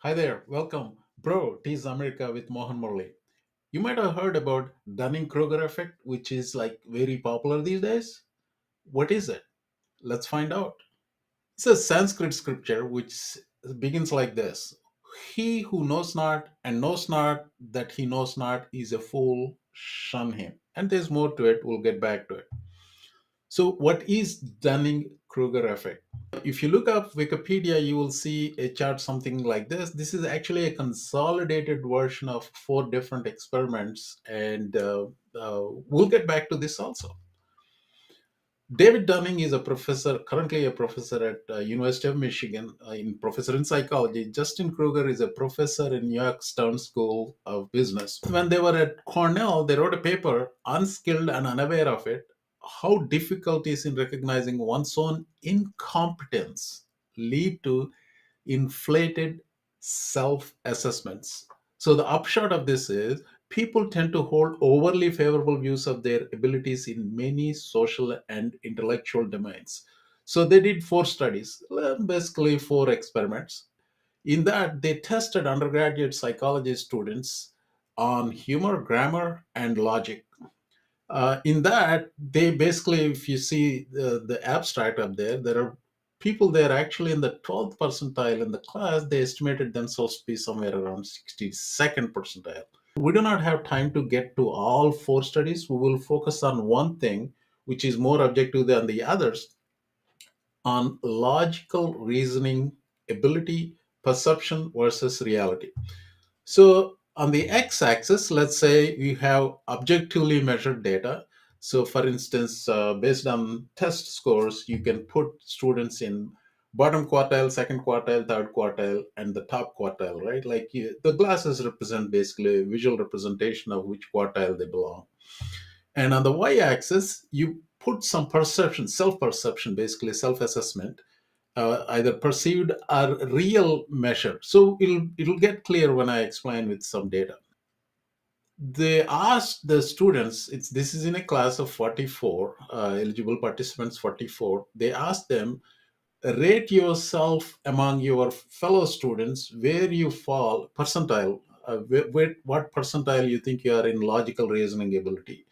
Hi there, welcome. Bro, Tease America with Mohan Murali. You might have heard about Dunning-Kruger Effect, which is like very popular these days. What is it? Let's find out. It's a Sanskrit scripture which begins like this. He who knows not and knows not that he knows not is a fool, shun him. And there's more to it, we'll get back to it. So, what is Dunning-Kruger effect? If you look up Wikipedia, you will see a chart something like this. This is actually a consolidated version of four different experiments, and we'll get back to this also. David Dunning is a professor, currently a professor at University of Michigan, in professor in psychology. Justin Kruger is a professor in New York Stern School of Business. When they were at Cornell, they wrote a paper, unskilled and unaware of it, how difficulties in recognizing one's own incompetence lead to inflated self assessments. So, the upshot of this is people tend to hold overly favorable views of their abilities in many social and intellectual domains. So, they did four studies, basically four experiments. In that, they tested undergraduate psychology students on humor, grammar, and logic. In that, they basically, if you see the abstract up there, there are people there actually in the 12th percentile in the class. They estimated themselves to be somewhere around 62nd percentile. We do not have time to get to all four studies. We will focus on one thing, which is more objective than the others, on logical reasoning ability, perception versus reality. So on the x-axis, let's say you have objectively measured data. So for instance, based on test scores, you can put students in bottom quartile, second quartile, third quartile, and the top quartile, right? The glasses represent basically a visual representation of which quartile they belong. And on the y-axis, you put some perception, self-perception, basically self-assessment, either perceived or real measure. So it'll get clear when I explain with some data. They asked the students. This is in a class of 44 eligible participants. 44. They asked them, rate yourself among your fellow students where you fall percentile. What percentile you think you are in logical reasoning ability,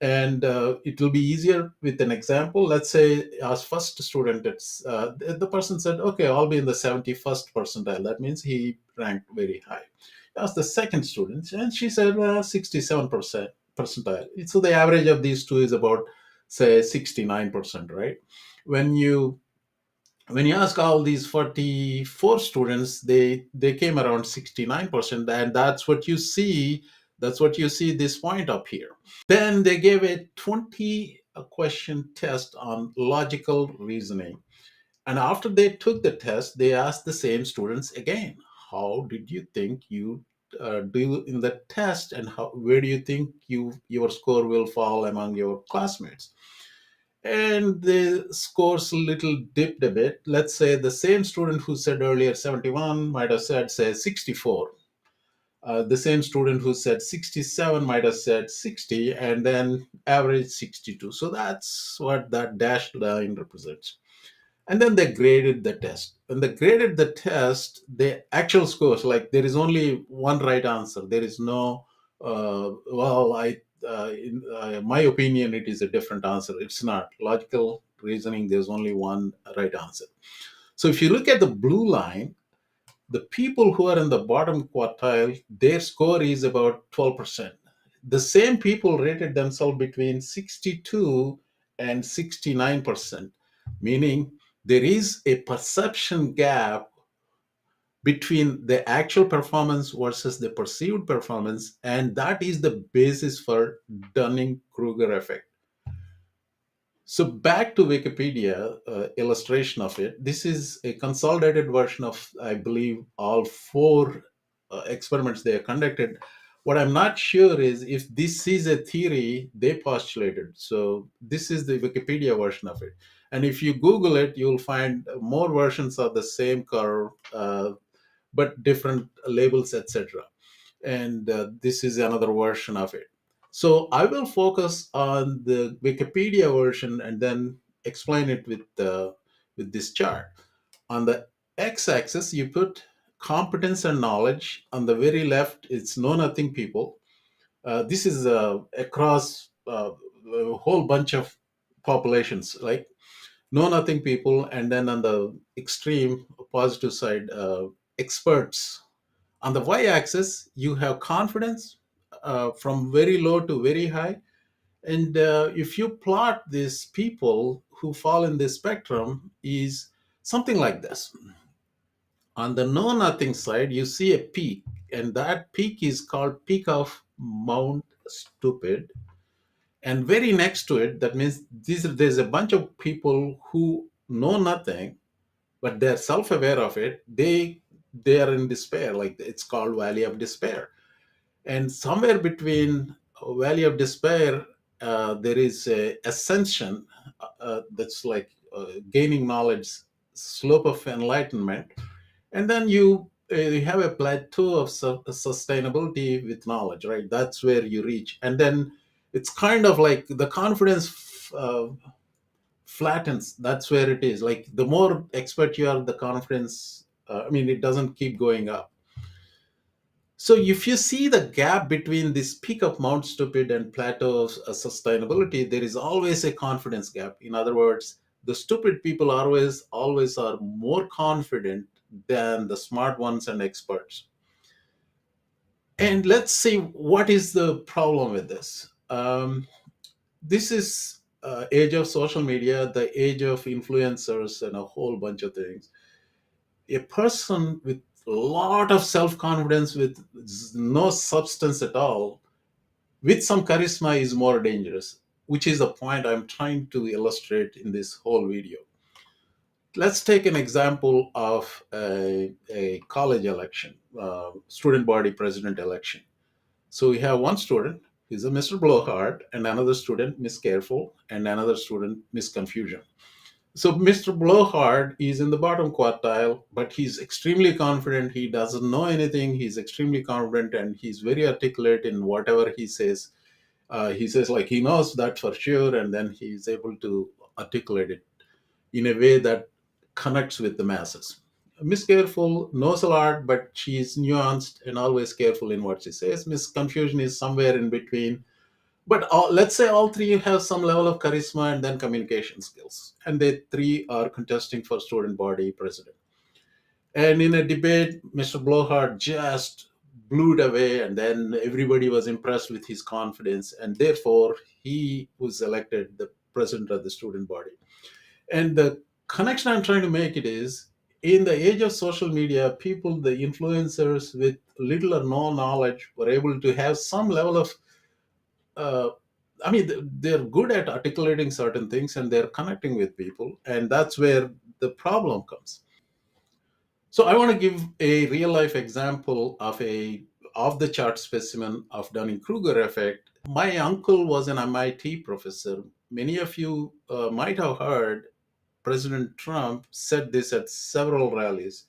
and it will be easier with an example. Let's say as first student, the person said, okay, I'll be in the 71st percentile. That means he ranked very high. As the second student, and she said 67% percentile. So the average of these two is about, say, 69%, right? When you when you ask all these 44 students, they came around 69%, and that's what you see this point up here. Then they gave a 20 question test on logical reasoning. And after they took the test, they asked the same students again, how did you think you do in the test, and where do you think your score will fall among your classmates? And the scores little dipped a bit. Let's say the same student who said earlier 71 might have said, say, 64. The same student who said 67 might have said 60, and then average 62. So that's what that dashed line represents. And then they graded the test. When they graded the test, the actual scores, like there is only one right answer. There is no, in my opinion, it is a different answer. It's not. Logical reasoning, there's only one right answer. So if you look at the blue line, the people who are in the bottom quartile, their score is about 12%. The same people rated themselves between 62 and 69%, meaning there is a perception gap between the actual performance versus the perceived performance, and that is the basis for Dunning-Kruger effect. So back to Wikipedia illustration of it. This is a consolidated version of, I believe, all four experiments they conducted. What I'm not sure is if this is a theory they postulated. So this is the Wikipedia version of it. And if you Google it, you'll find more versions of the same curve, but different labels, etc. And this is another version of it. So I will focus on the Wikipedia version and then explain it with this chart. On the x-axis, you put competence and knowledge. On the very left, it's know nothing people. This is across a whole bunch of populations, like know nothing people. And then on the extreme positive side, experts. On the y-axis, you have confidence from very low to very high. And if you plot these people who fall in this spectrum, is something like this. On the know nothing side, you see a peak, and that peak is called peak of Mount Stupid. And very next to it, that means there's a bunch of people who know nothing, but they're self-aware of it. They are in despair, like it's called Valley of Despair. And somewhere between Valley of Despair, there is a ascension, that's like gaining knowledge, slope of enlightenment. And then you have a plateau of sustainability with knowledge, right? That's where you reach. And then it's kind of like the confidence flattens. That's where it is. Like the more expert you are, the confidence, it doesn't keep going up. So if you see the gap between this peak of Mount Stupid and plateau of sustainability, there is always a confidence gap. In other words, the stupid people always are more confident than the smart ones and experts. And let's see what is the problem with this. This is age of social media, the age of influencers, and a whole bunch of things. A person with a lot of self-confidence with no substance at all with some charisma is more dangerous, which is the point I'm trying to illustrate in this whole video. Let's take an example of a college election, student body president election. So we have one student, he's a Mr. Blowhard, and another student, Miss Careful, and another student, Miss Confusion. So Mr. Blowhard is in the bottom quartile, but he's extremely confident. He doesn't know anything. He's extremely confident, and he's very articulate in whatever he says. He says like he knows that for sure, and then he's able to articulate it in a way that connects with the masses. Miss Careful knows a lot, but she's nuanced and always careful in what she says. Miss Confusion is somewhere in between, but let's say all three have some level of charisma and then communication skills, and they three are contesting for student body president. And in a debate, Mr. Blowhard just blew it away, and then everybody was impressed with his confidence, and therefore he was elected the president of the student body. And the connection I'm trying to make it is, in the age of social media, people, the influencers with little or no knowledge, were able to have some level of uh, they're good at articulating certain things and they're connecting with people, and that's where the problem comes. So I want to give a real life example of a off the chart specimen of Dunning-Kruger effect. My uncle was an MIT professor. Many of you might have heard President Trump said this at several rallies.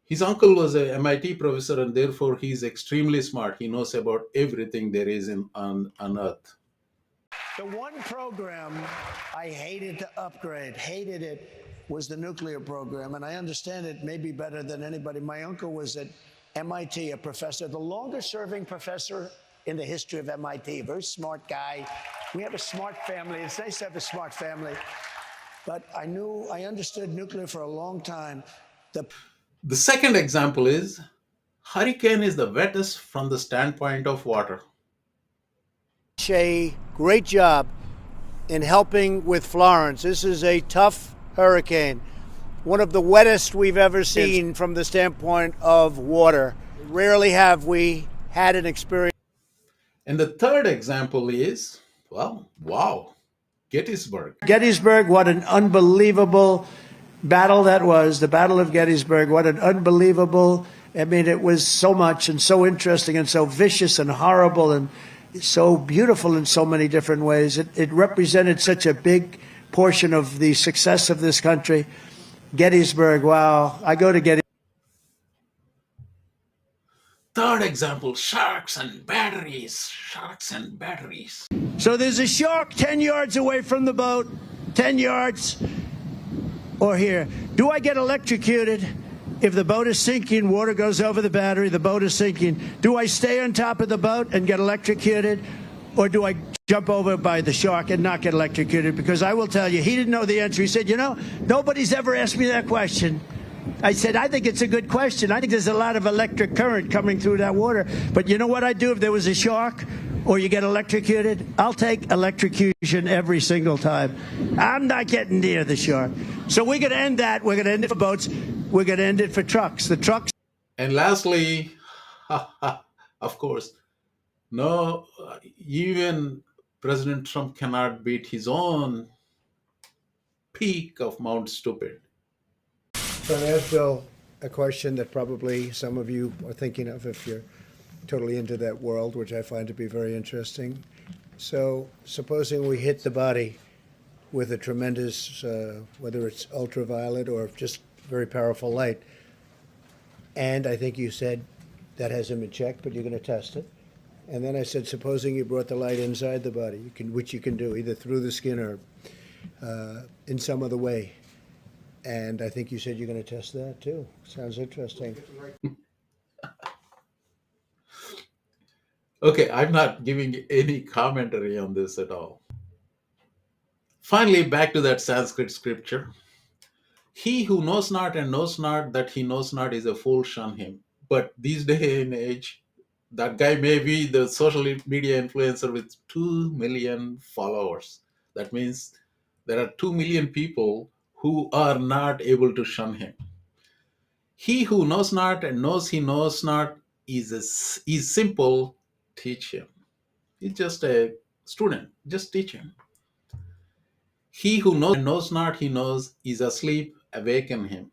His uncle was a MIT professor, and therefore he's extremely smart. He knows about everything there is on Earth. The one program I hated to upgrade, hated it, was the nuclear program. And I understand it maybe better than anybody. My uncle was at MIT, a professor, the longest serving professor in the history of MIT. A very smart guy. We have a smart family. It's nice to have a smart family. But I understood nuclear for a long time. The second example is hurricane is the wettest from the standpoint of water. A great job in helping with Florence. This is a tough hurricane, one of the wettest we've ever seen from the standpoint of water. Rarely have we had an experience. And the third example is, well, wow, Gettysburg. Gettysburg, what an unbelievable battle that was. The Battle of Gettysburg, what an unbelievable, it was so much and so interesting and so vicious and horrible and so beautiful in so many different ways. It represented such a big portion of the success of this country. Gettysburg, wow. I go to Gettysburg. Third example, sharks and batteries. Sharks and batteries. So there's a shark 10 yards away from the boat, 10 yards, or here. Do I get electrocuted? If the boat is sinking, water goes over the battery, the boat is sinking. Do I stay on top of the boat and get electrocuted? Or do I jump over by the shark and not get electrocuted? Because I will tell you, he didn't know the answer. He said, you know, nobody's ever asked me that question. I said, I think it's a good question. I think there's a lot of electric current coming through that water. But you know what I'd do if there was a shark or you get electrocuted? I'll take electrocution every single time. I'm not getting near the shark. So we're going to end that. We're going to end it for boats. We're going to end it for trucks. The trucks. And lastly, of course, no, even President Trump cannot beat his own peak of Mount Stupid. So I ask Bill a question that probably some of you are thinking of if you're totally into that world, which I find to be very interesting. So supposing we hit the body with a tremendous, whether it's ultraviolet or just very powerful light, and I think you said that hasn't been checked, but you're going to test it. And then I said, supposing you brought the light inside the body, which you can do either through the skin or in some other way. And I think you said you're going to test that too. Sounds interesting. Okay, I'm not giving any commentary on this at all. Finally, back to that Sanskrit scripture. He who knows not and knows not that he knows not is a fool, shun him. But these day and age, that guy may be the social media influencer with 2 million followers. That means there are 2 million people who are not able to shun him. He who knows not and knows he knows not is simple, teach him. He's just a student, just teach him. He who knows and knows not he knows is asleep, awaken him.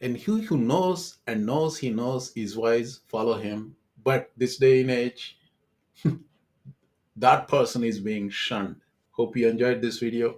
And he who knows and knows he knows is wise, follow him. But this day and age, that person is being shunned. Hope you enjoyed this video.